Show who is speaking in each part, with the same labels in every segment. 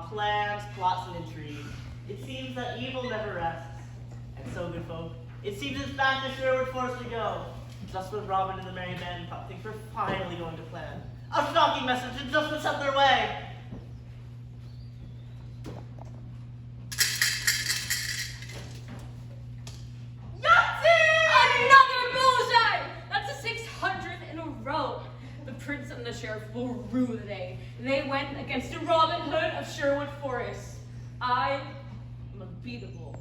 Speaker 1: plans, plots, and intrigue. It seems that evil never rests. And so, good folk, it seems it's back to Sherwood Forest we go. Just when Robin and the Merry Men thought things were finally going to plan. A shocking message had just been sent their way.
Speaker 2: Prince and the sheriff will rue the day they went against the Robin Hood of Sherwood Forest. I am unbeatable.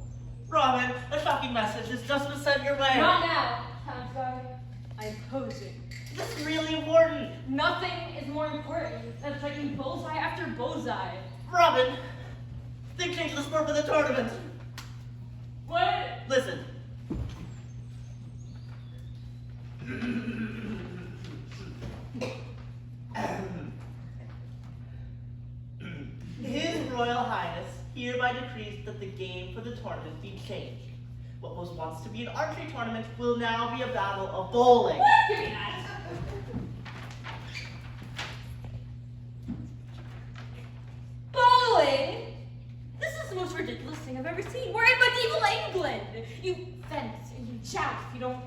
Speaker 1: Robin, a shocking message has just been sent your way.
Speaker 2: Not now, Townsguard. I'm posing.
Speaker 1: This is really important.
Speaker 2: Nothing is more important than striking bullseye after bullseye.
Speaker 1: Robin, they changed the sport for the tournament.
Speaker 2: What?
Speaker 1: Listen. His Royal Highness hereby decrees that the game for the tournament be changed. What was once to be an archery tournament will now be a battle of bowling.
Speaker 2: What? Give me that. Bowling? This is the most ridiculous thing I've ever seen. We're in medieval England. You fence and you joust. You don't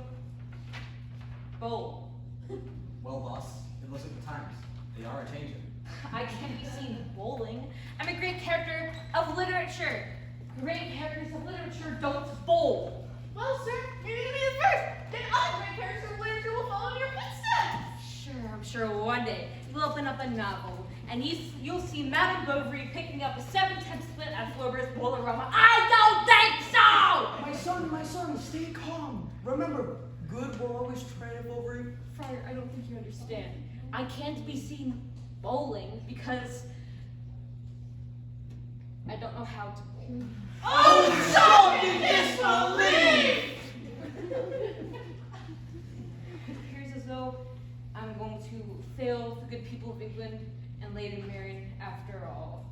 Speaker 2: bowl.
Speaker 3: Well, boss, it looks like the times. They are a-changing.
Speaker 2: I can't be seen bowling. I'm a great character of literature. Great characters of literature don't bowl.
Speaker 4: Well, sir, you're going to be the first. Then other great characters of literature will follow in your footsteps.
Speaker 2: Sure, I'm sure one day we'll open up a novel, and you'll see Madame Bovary picking up a 7/10 split at Flaubert's Bolorama. I don't think so!
Speaker 3: My son, stay calm. Remember, good will always triumph over evil.
Speaker 2: Friar, I don't think you understand. I can't be seen bowling because I don't know how to bowl.
Speaker 1: Oh, don't disbelieve!
Speaker 2: It appears as though I'm going to fail the good people of England and Lady Marian after all.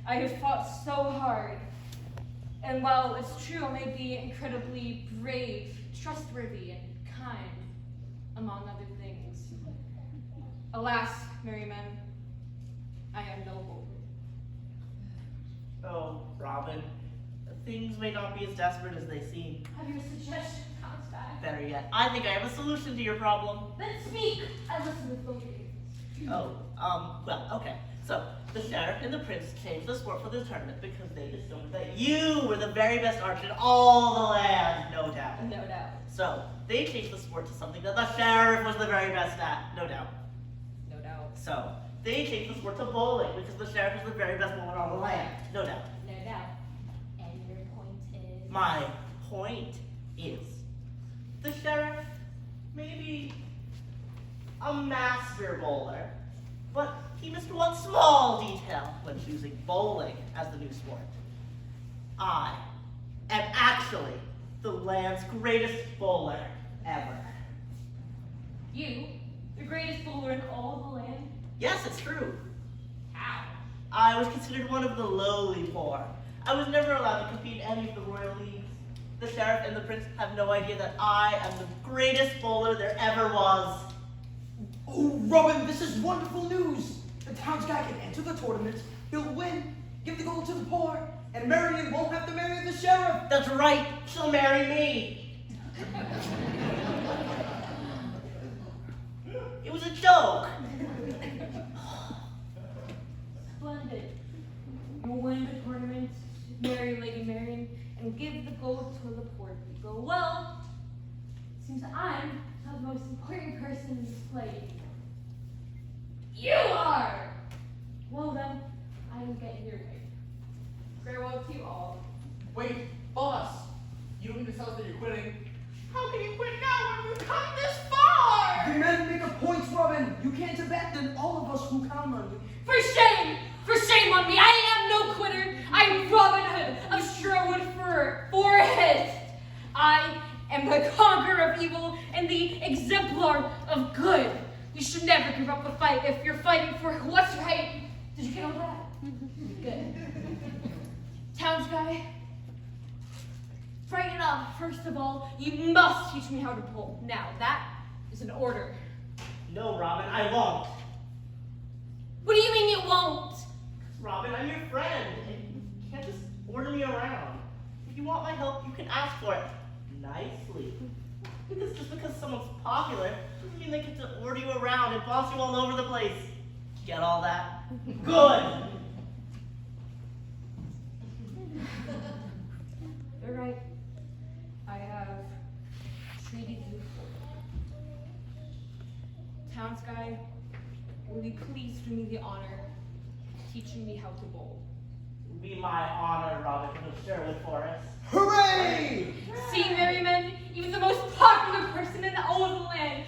Speaker 2: I have fought so hard, and while it's true I may be incredibly brave, trustworthy, and kind, among other things, alas, merry men, I am no hope.
Speaker 1: Oh, Robin, things may not be as desperate as they seem.
Speaker 2: Have you a suggestion, Townsguy?
Speaker 1: Better yet, I think I have a solution to your problem.
Speaker 2: Then speak! I listen with both ears.
Speaker 1: Oh, well, okay. So, the sheriff and the prince changed the sport for the tournament because they assumed that you were the very best archer in all the land, no doubt.
Speaker 2: No doubt.
Speaker 1: So, they changed the sport to something that the sheriff was the very best at, no doubt.
Speaker 2: No doubt.
Speaker 1: So, they changed the sport to bowling because the sheriff was the very best bowler on the land, no doubt.
Speaker 2: No doubt. And your point is?
Speaker 1: My point is, the sheriff may be a master bowler, but he missed one small detail when choosing bowling as the new sport. I am actually the land's greatest bowler ever.
Speaker 2: You, the greatest bowler in all the land?
Speaker 1: Yes, it's true.
Speaker 2: How?
Speaker 1: I was considered one of the lowly poor. I was never allowed to compete in any of the royal leagues. The sheriff and the prince have no idea that I am the greatest bowler there ever was.
Speaker 3: Oh, Robin, this is wonderful news. The Townsguy can enter the tournament, he'll win, give the gold to the poor, and Marian won't have to marry the sheriff.
Speaker 1: That's right, she'll marry me. It was a joke.
Speaker 2: Splendid. You'll win the tournament, marry Lady Marian, and give the gold to the poor people. Well, it seems I'm the most important person in this play. You are! Well then, I will get here right. Farewell to you all.
Speaker 5: Wait, boss! You don't need to tell us that you're quitting.
Speaker 4: How can you quit now when we've come this far?
Speaker 3: The men make a point, Robin. You can't abandon all of us who count on you.
Speaker 2: For shame! For shame on me! I am no quitter! I'm Robin Hood of Sherwood Forest! I am the conqueror of evil and the exemplar of good. You should never give up a fight if you're fighting for what's right. Did you get all that? Good. Townsguy, frighten up. First of all, you must teach me how to bowl. Now, that is an order.
Speaker 1: No, Robin, I won't.
Speaker 2: What do you mean you won't?
Speaker 1: Robin, I'm your friend. ask for it nicely. Because just because someone's popular doesn't mean they get to order you around and boss you all over the place. Get all that? Good!
Speaker 2: You're right. I have treated you poorly. Townsguy, will you please do me the honor of teaching me how to bowl?
Speaker 1: Be my honor, Robin of Sherwood Forest.
Speaker 3: Hooray!
Speaker 2: See, Merriman, even the most popular person in all of the land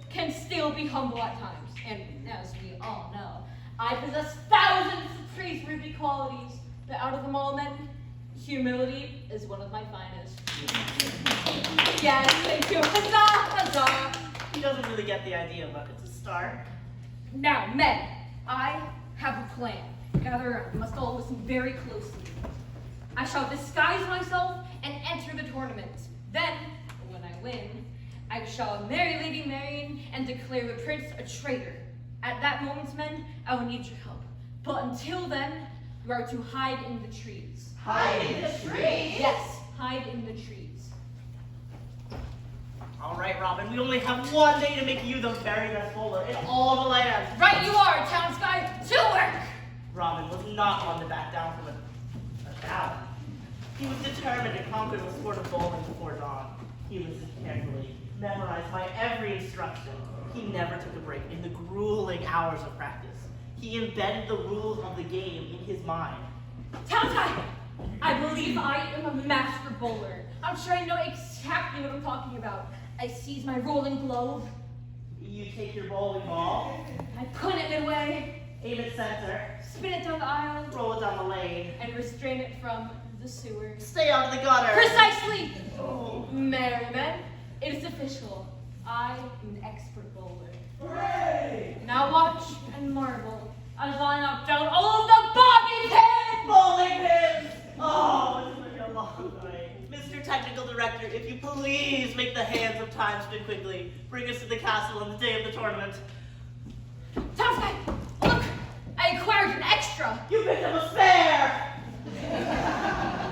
Speaker 2: can still be humble at times. And as we all know, I possess thousands of praiseworthy qualities, but out of them all, men, humility is one of my finest. Yes, thank you. Huzzah, huzzah.
Speaker 1: He doesn't really get the idea, but it's a start.
Speaker 2: Now, men, I have a plan. Gather around. You must all listen very closely. I shall disguise myself and enter the tournament. Then, when I win, I shall marry Lady Marian and declare the prince a traitor. At that moment, men, I will need your help. But until then, you are to hide in the trees.
Speaker 4: Hide in the trees?
Speaker 2: Yes, hide in the trees.
Speaker 1: All right, Robin, we only have one day to make you the very best bowler in all the land.
Speaker 2: Right you are, Townsguy. To work!
Speaker 1: Robin was not one to back down from a challenge. He was determined to conquer the sport of bowling before dawn. He listened carefully, memorized my every instruction. He never took a break in the grueling hours of practice. He embedded the rules of the game in his mind.
Speaker 2: Townsguy, I believe I am a master bowler. I'm sure I know exactly what I'm talking about. I seize my rolling globe.
Speaker 1: You take your bowling ball,
Speaker 2: I put it midway,
Speaker 1: aim it center,
Speaker 2: spin it down the aisle,
Speaker 1: roll it down the lane,
Speaker 2: and restrain it from the sewer.
Speaker 1: stay out of the gutter.
Speaker 2: Precisely!
Speaker 1: Oh.
Speaker 2: Merriman, it is official. I am an expert bowler.
Speaker 3: Hooray!
Speaker 2: Now watch and marvel as I knock down all of the bobby pins!
Speaker 1: Bowling pins! Oh, it's been a long night. Mr. Technical Director, if you please make the hands of time spin quickly. Bring us to the castle on the day of the tournament.
Speaker 2: Townsguy, look! I acquired an extra!
Speaker 1: You picked up a spare!